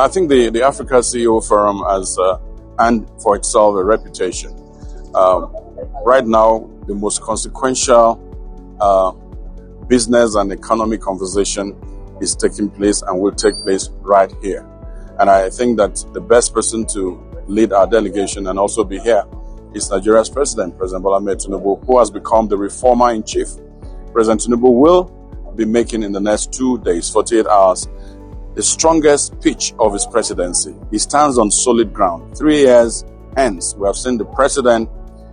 I think the Africa CEO Forum has earned for itself a reputation. Right now, the most consequential business and economic conversation is taking place and will take place right here. And I think that the best person to lead our delegation and also be here is Nigeria's President Bola Ahmed Tinubu, who has become the reformer-in-chief. President Tinubu will be making in the next 2 days, 48 hours, the strongest pitch of his presidency. He stands on solid ground. 3 years hence, we have seen the president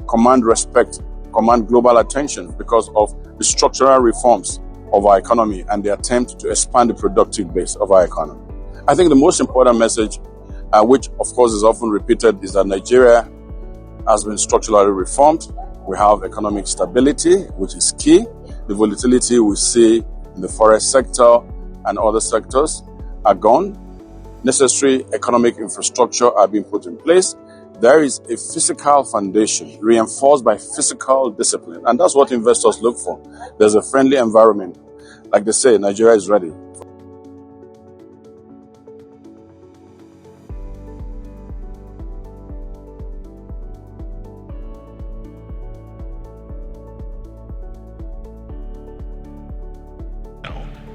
command respect, command global attention because of the structural reforms of our economy and the attempt to expand the productive base of our economy. I think the most important message, which of course is often repeated, is that Nigeria has been structurally reformed. We have economic stability, which is key. The volatility we see in the forest sector and other sectors are gone. Necessary economic infrastructure are being put in place. There is a physical foundation reinforced by physical discipline, and that's what investors look for. There's a friendly environment. Like they say, Nigeria is ready.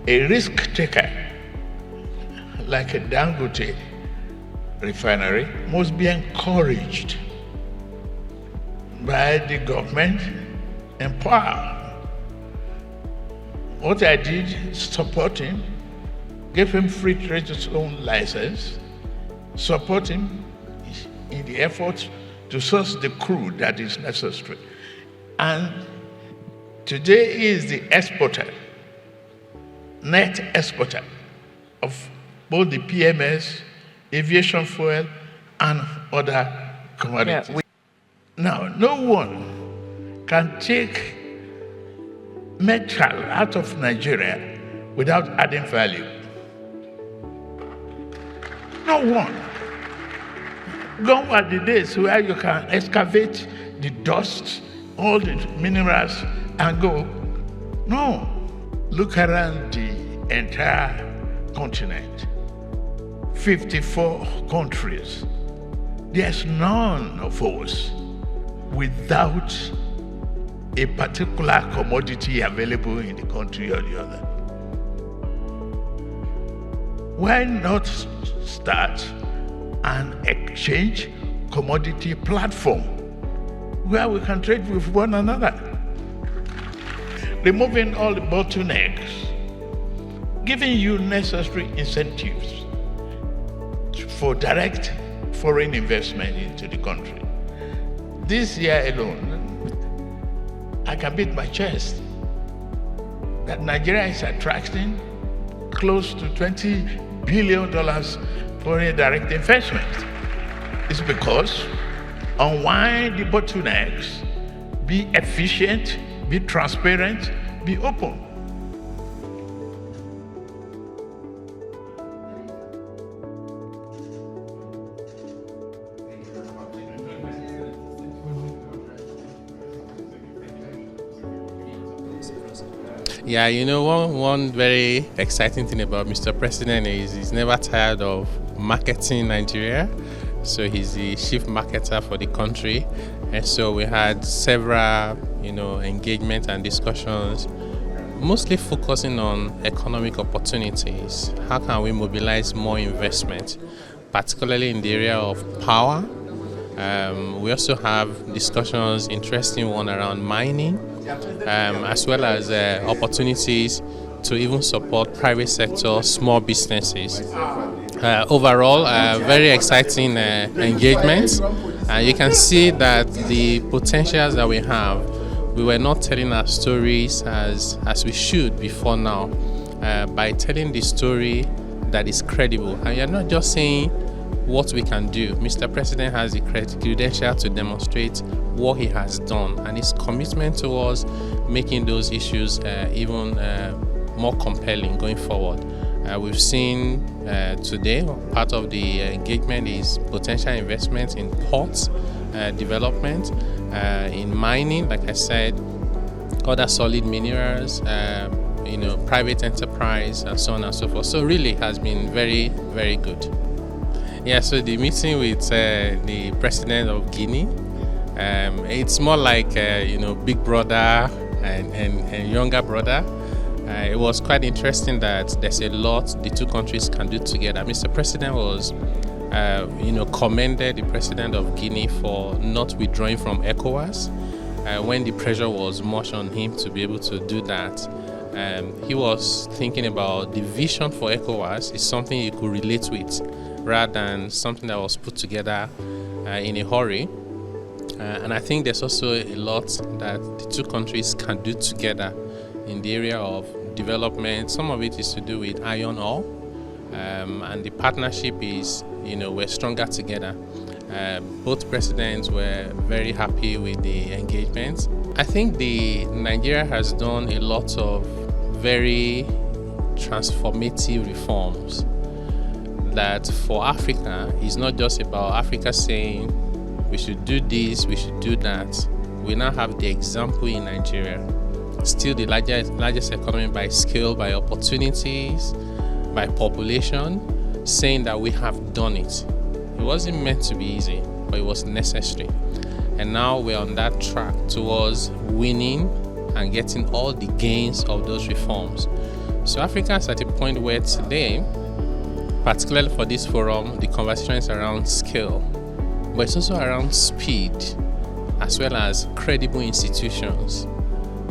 A risk taker like a Dangote refinery must be encouraged by the government and power. What I did, support him, give him free trade zone license, support him in the effort to source the crude that is necessary. And today he is the exporter, net exporter of both the PMS, aviation fuel, and other commodities. Now, no one can take metal out of Nigeria without adding value. No one. Gone are the days where you can excavate the dust, all the minerals, and go. No. Look around the entire continent. 54 countries. There's none of us without a particular commodity available in the country or the other. Why not start an exchange commodity platform where we can trade with one another? Removing all the bottlenecks, giving you necessary incentives for direct foreign investment into the country. This year alone, I can beat my chest that Nigeria is attracting close to $20 billion foreign direct investment. It's because unwind the bottlenecks, be efficient, be transparent, be open. Yeah, you know, one very exciting thing about Mr. President is he's never tired of marketing Nigeria. So he's the chief marketer for the country. And so we had several, engagement and discussions, mostly focusing on economic opportunities. How can we mobilize more investment, particularly in the area of power? We also have discussions, interesting one around mining, as well as opportunities to even support private sector, small businesses. Overall, very exciting engagement. You can see that the potentials that we have, we were not telling our stories as we should before now. By telling the story that is credible, and you're not just saying what we can do. Mr. President has the credential to demonstrate what he has done and his commitment towards making those issues even more compelling going forward. We've seen today, part of the engagement is potential investment in ports, development, in mining, like I said, other solid minerals, private enterprise, and so on and so forth. So really it has been very, very good. Yeah, so the meeting with the president of Guinea, it's more like big brother and younger brother. It was quite interesting that there's a lot the two countries can do together. Mr. President was, commended the president of Guinea for not withdrawing from ECOWAS when the pressure was much on him to be able to do that. He was thinking about the vision for ECOWAS is something he could relate with, rather than something that was put together in a hurry. And I think there's also a lot that the two countries can do together in the area of development. Some of it is to do with iron ore, and the partnership is, we're stronger together. Both presidents were very happy with the engagement. I think Nigeria has done a lot of very transformative reforms that for Africa is not just about Africa saying we should do this, we should do that. We now have the example in Nigeria. Still the largest economy by scale, by opportunities, by population, saying that we have done it. It wasn't meant to be easy, but it was necessary. And now we're on that track towards winning and getting all the gains of those reforms. So Africa is at a point where today, particularly for this forum, the conversation is around scale, but it's also around speed, as well as credible institutions.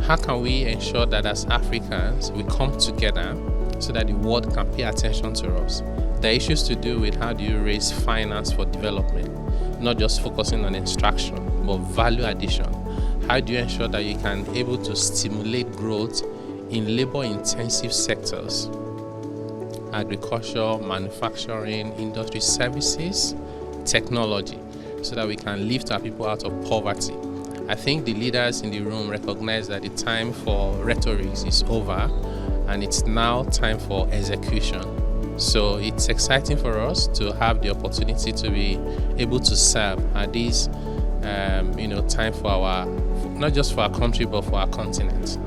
How can we ensure that as Africans, we come together so that the world can pay attention to us? There are issues to do with how do you raise finance for development, not just focusing on extraction, but value addition. How do you ensure that you can be able to stimulate growth in labor-intensive sectors? Agriculture, manufacturing, industry services, technology, so that we can lift our people out of poverty. I think the leaders in the room recognize that the time for rhetoric is over and it's now time for execution. So it's exciting for us to have the opportunity to be able to serve at this time for not just for our country but for our continent.